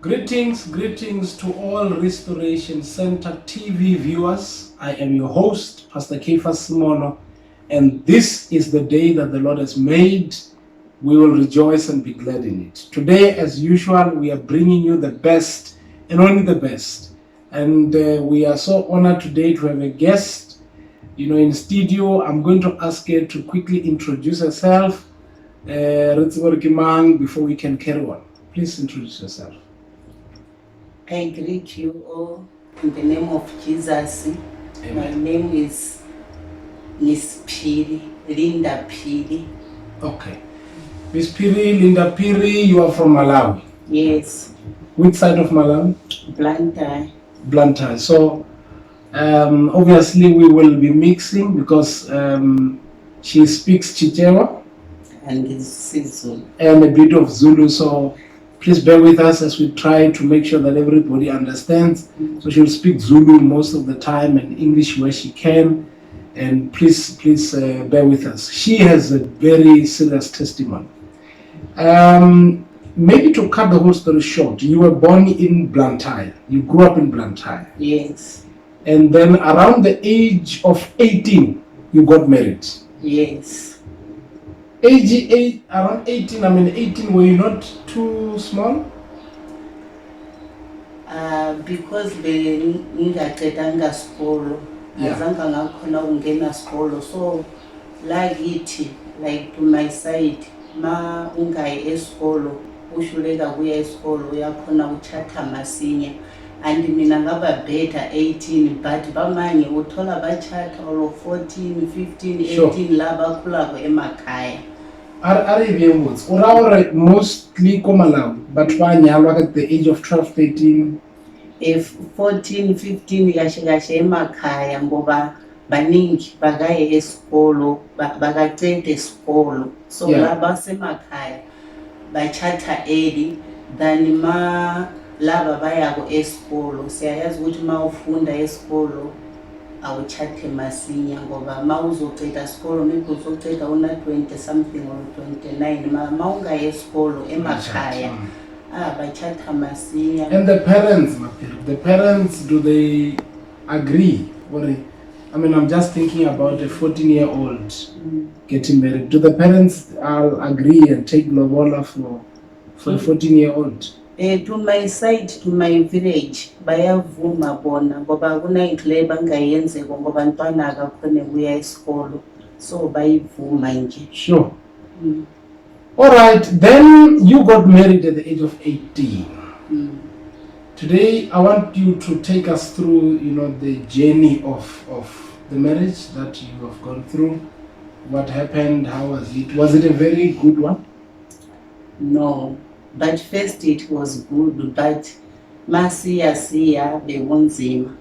Greetings to all Restoration Center TV viewers. I am your host, Pastor Semono, and this is the day that the Lord has made. We will rejoice and be glad in it. Today, as usual, we are bringing you the best and only the best. And we are so honored today to have a guest, in studio. I'm going to ask her to quickly introduce herself before we can carry on. Please introduce yourself. I greet you all in the name of Jesus. Amen. My name is Miss Phiri, Linda Phiri. Okay. Miss Phiri, Linda Phiri, you are from Malawi? Yes. Which side of Malawi? Blantyre. So, obviously we will be mixing because she speaks Chichewa and Zulu and a bit of Zulu. So, please bear with us as we try to make sure that everybody understands. So she'll speak Zulu most of the time and English where she can. And please bear with us. She has a very serious testimony. Maybe to cut the whole story short, you were born in Blantyre. You grew up in Blantyre. Yes. And then around the age of 18, you got married. Yes. Around 18, were you not too small? Because bengingaqedanga skolo, azange ngakhona ukungena skolo, so like to my side, ma ungayi eskolo, ushuleka kuya eskolo, uyakhona uchatha masinya. And mina ngaba better 18, but bamanye uthola bachata all 14, 15, 18 la bakhulako emakhaya. Mostly Malawi, but at the age of 12, 13. If 14, 15 yashe emakhaya ngoba baningi bakaye esikolo bakaqeda esikolo, so laba semakhaya bachata early than laba bayako esikolo. Siyayazi ukuthi ma ufunda esikolo awuchathe masinya ngoba ma uzoqeda isikolo maybe uzoqeda una 20 something or 29 ma ungaye esikolo emakhaya bachata masinya. And the parents, do they agree? I'm just thinking about a 14-year-old getting married. Do the parents agree and take lobola for a 14-year-old? To my side, to my village, bayavuma bona ngoba kunayinto le bangayenzeka ngoba ntwana akakhona kuya esikolo, so bayivuma nje. Sure. All right, then you got married at the age of 18. Today, I want you to take us through, the journey of the marriage that you have gone through. What happened? How was it? Was it a very good one? No. But first it was good, but masiya bekunzima.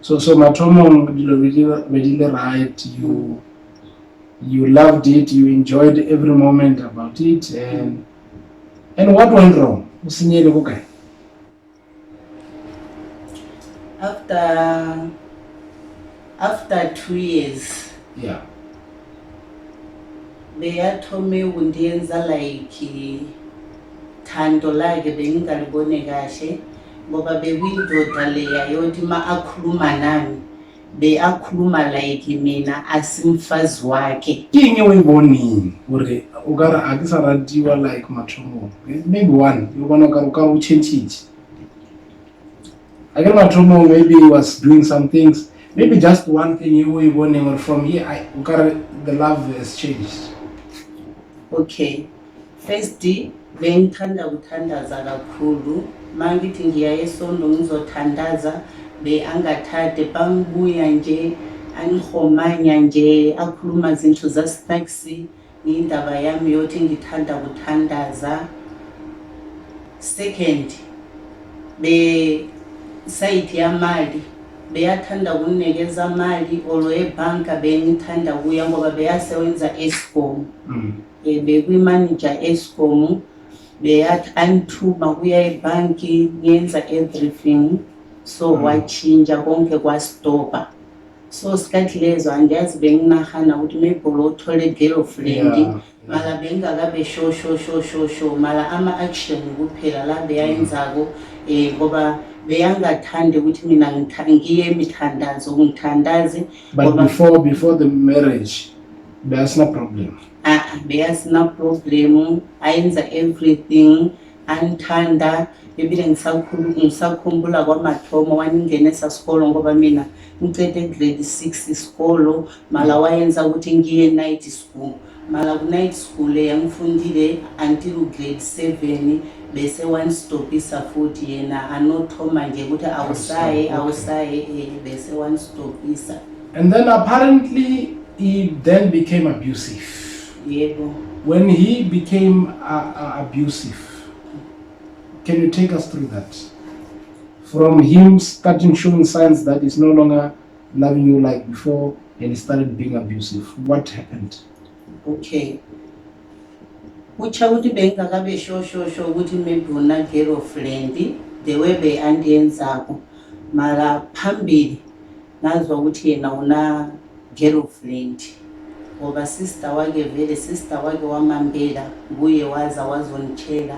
So mathomo really right. You loved it. You enjoyed every moment about it. And what went wrong? After 2 years. Yeah. They told me undiyenza like thando lakhe bengingalibone kahle ngoba bekuyindoda leya yothi ma akhuluma nami akhuluma like mina asimfazi wakhe. Kinye uyibonini uri ukara akisaratiwa like mathomo. Maybe one you bona ukara uchenchiji. Again mathomo maybe he was doing some things. Maybe just one thing you uyibone or from here the love has changed. Okay. First bengithanda ukuthandaza kakhulu, mangithi ngiya esonto ngizothandaza angathathe bangibuya nje angihomanya nje akhuluma izinto zasinaksi indaba yami yothi ngithanda ukuthandaza. Second, side yamali beyathanda ukunikeza amali olo ebhanka bengithanda kuya ngoba beyasebenza Eskom. Bekwi-manager Eskom, beyathi angithuma kuya ebhanki ngenza everything, so wachinja konke kwastopa. So sikhathi lezo angiyazi benginahana ukuthi maybe uthole girlfriend mala bengakabe sho mala ama-action kuphela la beyayenzako ngoba beyangathandi ukuthi mina ngiye emithandazo ngithandaze. But before the marriage, there's no problem. There's no problem. Ayenza everything anthanda ebile ngisakhumbula kwamathomo waningenesa sikolo ngoba mina ngicede grade 6 isikolo mala wayenza ukuthi ngiye night school mala ku night school yangifundile until grade 7 bese wanstopisa futhi yena anothoma nje ukuthi awusaye bese wanstopisa. And then apparently he then became abusive. Yebo. When he became abusive, can you take us through that? From him starting showing signs that he's no longer loving you like before and he started being abusive. What happened? Okay. Ucha ukuthi bengakabe sho ukuthi maybe una girlfriend the way beyandiyenzako mara phambili ngazwa ukuthi yena una girlfriend ngoba sister wake wamambela kuye wazonitshela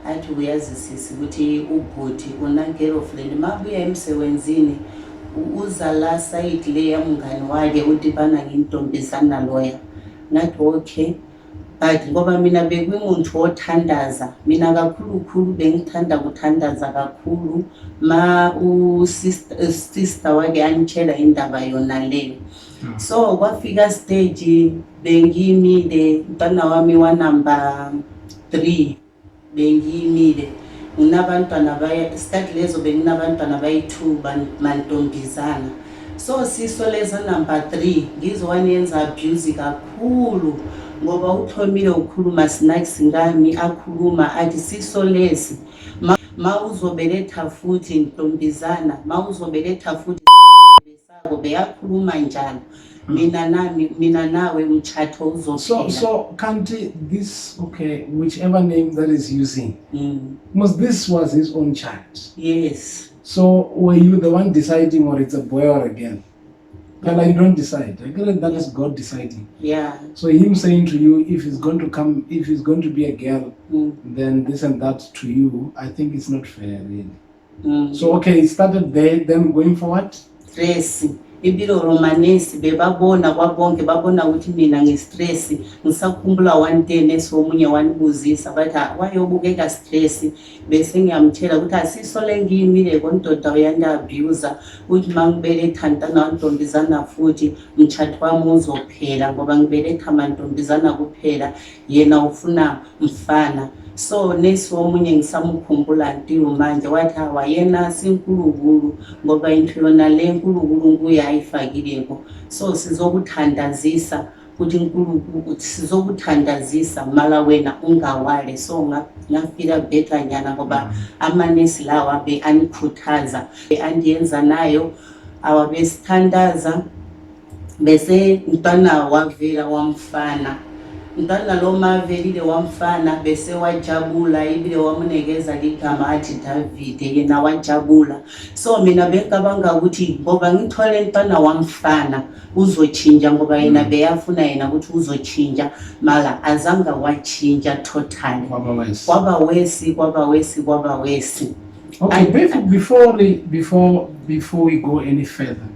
athi uyazi sisi ukuthi ubhuti una girlfriend mabuya emsebenzini uza la side le yamngani wakhe udibana ngintombazana loya ngathi okay. But ngoba mina bekumuntu othandaza mina kakhulu bengithanda kuthandaza kakhulu ma sister wake anitshela indaba yona leyo. So kwafika stage bengimile mntwana wami wa number 3 bengimile nginabantwana isikhathi lezo benginabantwana bayi2 mantombazana. So siso lezo number 3 ngizowaniyenza abuse kakhulu ngoba uthomile ukhuluma snacks ngami akhuluma athi siso lesi ma uzobeletha futhi ntombazana ma uzobeletha futhi besako beyakhuluma njalo mina nawe umchatho uzophela. So can't this whichever name that is using because this was his own child. Yes. So were you the one deciding or it's a boy or a girl? You don't decide. I guess that is God deciding. Yeah. So him saying to you, if he's going to be a girl, then this and that to you, I think it's not fair, really. So it started there. Then going forward. Stress. Ibilo romanesi bebabona kwabonke babona ukuthi mina ngestress ngisakhumbula one day nesomunye wanibuzisa bathi wayobukeka stress bese ngiyamtshela ukuthi asisole ngiyimile kondoda uyanda abuse ukuthi mangibeletha ntana ntombazana futhi umchatho wami uzophela ngoba ngibeletha amantombazana kuphela yena ufuna mfana. So nesomunye ngisamukhumbula ntiyo manje wathi wayena sinkulunkulu ngoba into yona le nkulunkulu nguyayifakileko. So sizokuthandazisa ukuthi uNkulunkulu ukuthi sizokuthandazisa mala wena ungawale. So ngafika better nyana ngoba amanesi lawa be anikhuthaza andiyenza nayo awabesithandaza bese mntwana wavela wamfana. Mntwana lo mavelile wamfana bese wajabula ibile wamunekeza ligama athi David yena wajabula. So mina bekabanga ukuthi ngoba ngithole mntwana wamfana uzochinja ngoba yena beyafuna yena ukuthi uzochinja mala azanga wachinja totally. Kwaba wesi. Okay, before we go any further.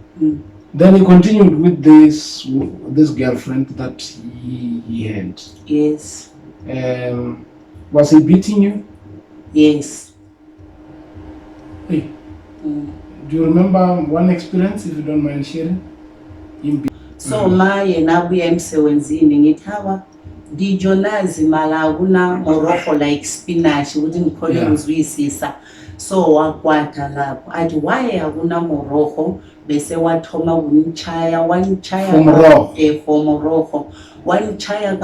Then he continued with this girlfriend that he had. Yes. Was he beating you? Yes. Hey. Do you remember one experience, if you don't mind sharing? So maye nabuya emsebenzini ngithawa ndijonazi mala akuna morocco like spinach ukuthi ngikhole uzwisisa. So wakwata lapho athi why akuna morocco bese wathoma wanchaya morocco wanchaya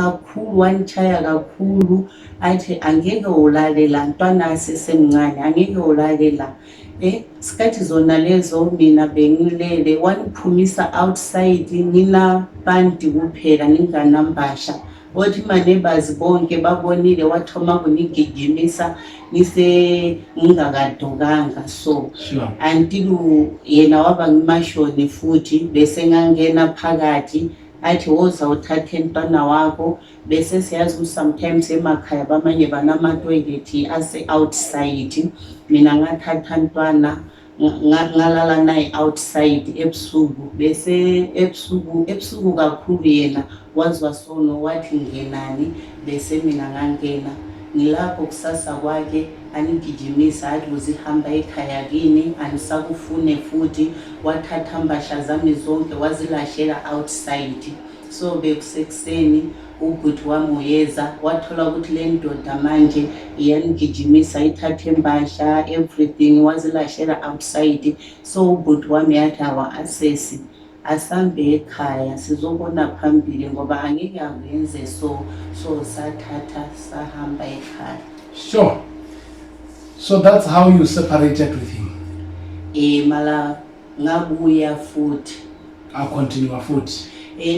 kakhulu athi angeke ulalela ntwana asesemncane angeke ulalela. Sikhathi zona lezo mina bengilele waniphumisa outside ngina bantu kuphela nginganambasha othi ma-neighbours bonke babonile wathoma kunigijimisa ngingakadukanga so Sure. until yena waba ngimashoni futhi bese ngangena phakathi athi woza uthathe ntwana wakho bese siyazi sometimes emakhaya bamanye banamatoilet ase-outside mina ngathatha ntwana ngalala naye outside ebusuku bese ebusuku kakhulu yena wazwa sono wathi ngenani bese mina ngangena ngilapho kusasa kwakhe anigijimisa athi uzihamba ekhaya kini anisakufune futhi wathatha mbasha zami zonke wazilashela outside so bekusekuseni ubhuti wami uyeza wathola ukuthi le ndoda manje iyanigijimisa ithathe mbasha everything wazilashela outside so ubhuti wami yathi awa-asesi asambe ekhaya sizobona phambili ngoba angeke akwenze so sathatha sahamba ekhaya. Sure. So that's how you separated with him? Mala ngabuya futhi. Continue futhi?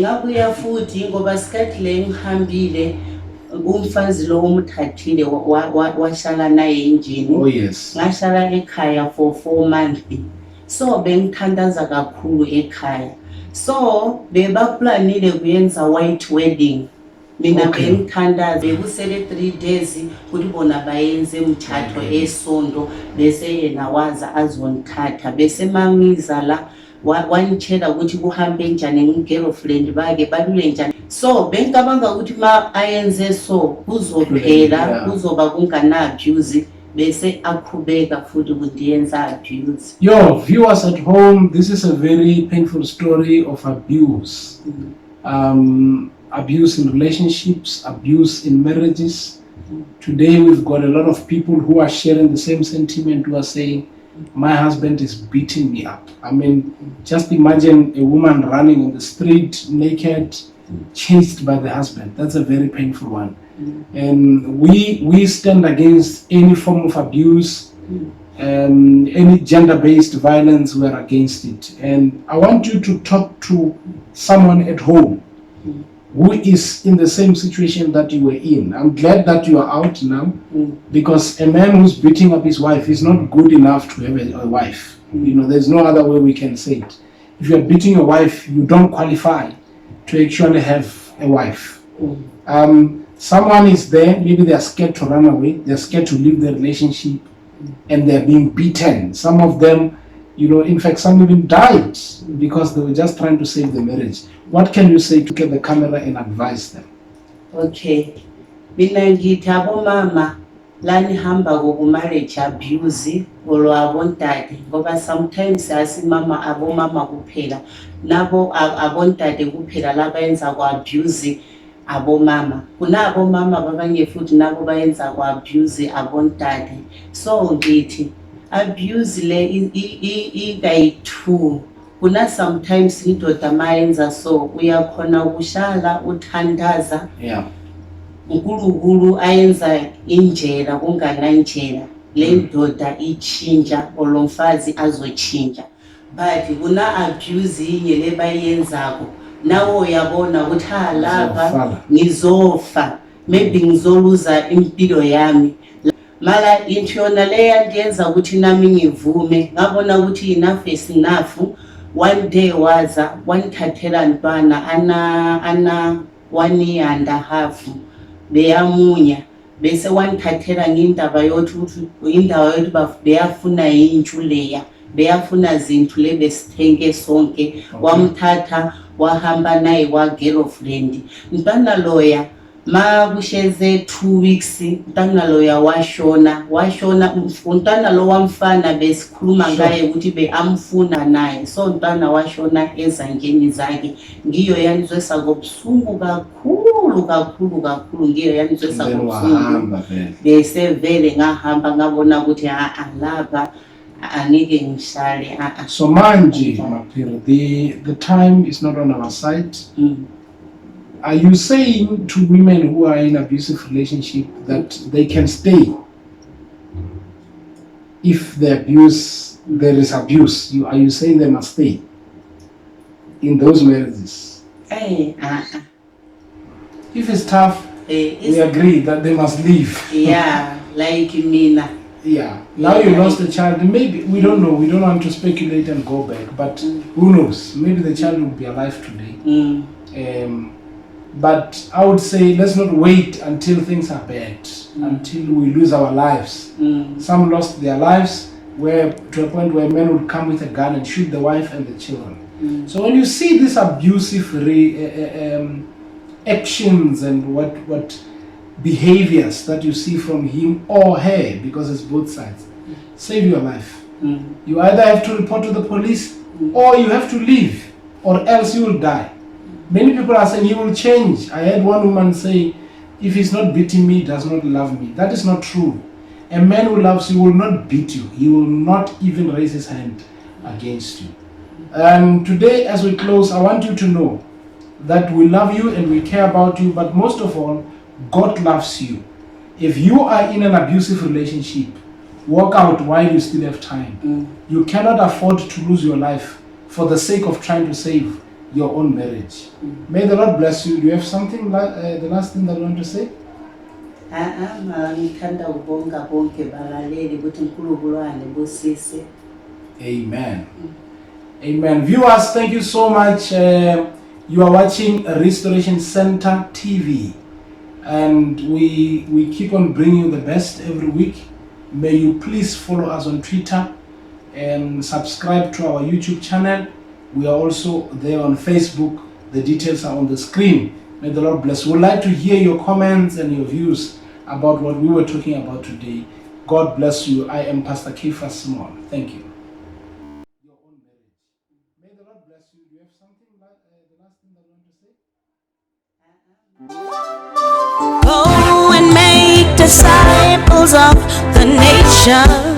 Ngabuya futhi ngoba sikhathi le ngihambile umfazi lo umthathile washala naye endlini. Oh yes. Ngashala ekhaya for 4 months. So bengithandaza kakhulu ekhaya. So bebaplanile kuyenza white wedding. Mina bengithandaza bekusele 3 days ukuthi bona bayenze umthatho eSonto bese yena waza azongithatha bese mangizala wanitshela ukuthi kuhambe njani ngigirlfriend bake balule njani so bengicabanga ukuthi ma ayenze so kuzophela kuzoba kungana abuse bese aqhubeka futhi kundiyenza abuse. Yo viewers at home, this is a very painful story of abuse. Abuse in relationships, abuse in marriages. Today we've got a lot of people who are sharing the same sentiment, who are saying my husband is beating me up. I mean, just imagine a woman running on the street naked, chased by the husband. That's a very painful one. And we stand against any form of abuse, any gender-based violence. We are against it. And I want you to talk to someone at home who is in the same situation that you were in. I'm glad that you are out now, because a man who's beating up his wife is not good enough to have a wife. You know, there's no other way we can say it. If you're beating your wife, you don't qualify to actually have a wife. Someone is there, maybe they're scared to run away, they're scared to leave the relationship, and they're being beaten. Some of them, you know, in fact, some even died because they were just trying to save the marriage. What can you say to get the camera and advise them? Okay. Mina ngithi abomama lani hamba marriage abuse olo abontade ngoba sometimes asimama abomama kuphela nabo abontade kuphela labayenza kwa-abuse abomama. Kunabomama babanye futhi nabo bayenza kwa-abuse abontade. So ngithi abuse le ikayi-2. Kuna sometimes indoda mayenza so uyakhona ukushala uthandaza uNkulunkulu ayenza indlela kunganandlela le ndoda ichinja olomfazi azochinja but kuna abuse inye le bayenzako nawo uyabona ukuthi lapha ngizofa maybe ngizoluza impilo yami mala into yona le yandenza ukuthi nami ngivume ngabona ukuthi enough is enough. One day waza wanithathela ntwana ana 1.5 beyamunya bese wanithathela ngindaba yothi beyafuna intshu leya beyafuna zinthu le besithenge sonke wamthatha wahamba naye kwa-girlfriend ntwana loya ma kusheze 2 weeks ntwana loya washona ntwana lo wamfana besikhuluma ngaye ukuthi beamfuna naye so ntwana washona ezandleni zakhe ngiyo yanizwesa ngobuhlungu kakhulu ngiyo yanizwesa ngobuhlungu bese vele ngahamba ngabona ukuthi lapha angeke ngishale. So manje Phiri, the time is not on our side. Are you saying to women who are in abusive relationship that they can stay if there is abuse? Are you saying they must stay in those marriages? If it's tough, we agree that they must leave. Yeah, like Mina. Yeah. Now you lost a child. Maybe we don't know. We don't want to speculate and go back. But who knows? Maybe the child will be alive today. But I would say let's not wait until things are bad, until we lose our lives. Some lost their lives to a point where men would come with a gun and shoot the wife and the children. So when you see this abusive actions and what behaviors that you see from him or her, because it's both sides, save your life. You either have to report to the police or you have to leave, or else you will die. Many people are saying he will change. I heard one woman say, if he's not beating me, he does not love me. That is not true. A man who loves you will not beat you. He will not even raise his hand against you. And today, as we close, I want you to know that we love you and we care about you, but most of all, God loves you. If you are in an abusive relationship, walk out while you still have time. You cannot afford to lose your life for the sake of trying to save your own marriage. May the Lord bless you. Do you have something, the last thing that you want to say? Amen. Amen. Viewers, thank you so much. You are watching Restoration Center TV. And we keep on bringing you the best every week. May you please follow us on Twitter and subscribe to our YouTube channel. We are also there on Facebook. The details are on the screen. May the Lord bless. We would like to hear your comments and your views about what we were talking about today. God bless you. I am Pastor Semono. Thank you. Your own marriage. May the Lord bless you. Do you have something the last thing that you want to say? Go and make disciples of the nation.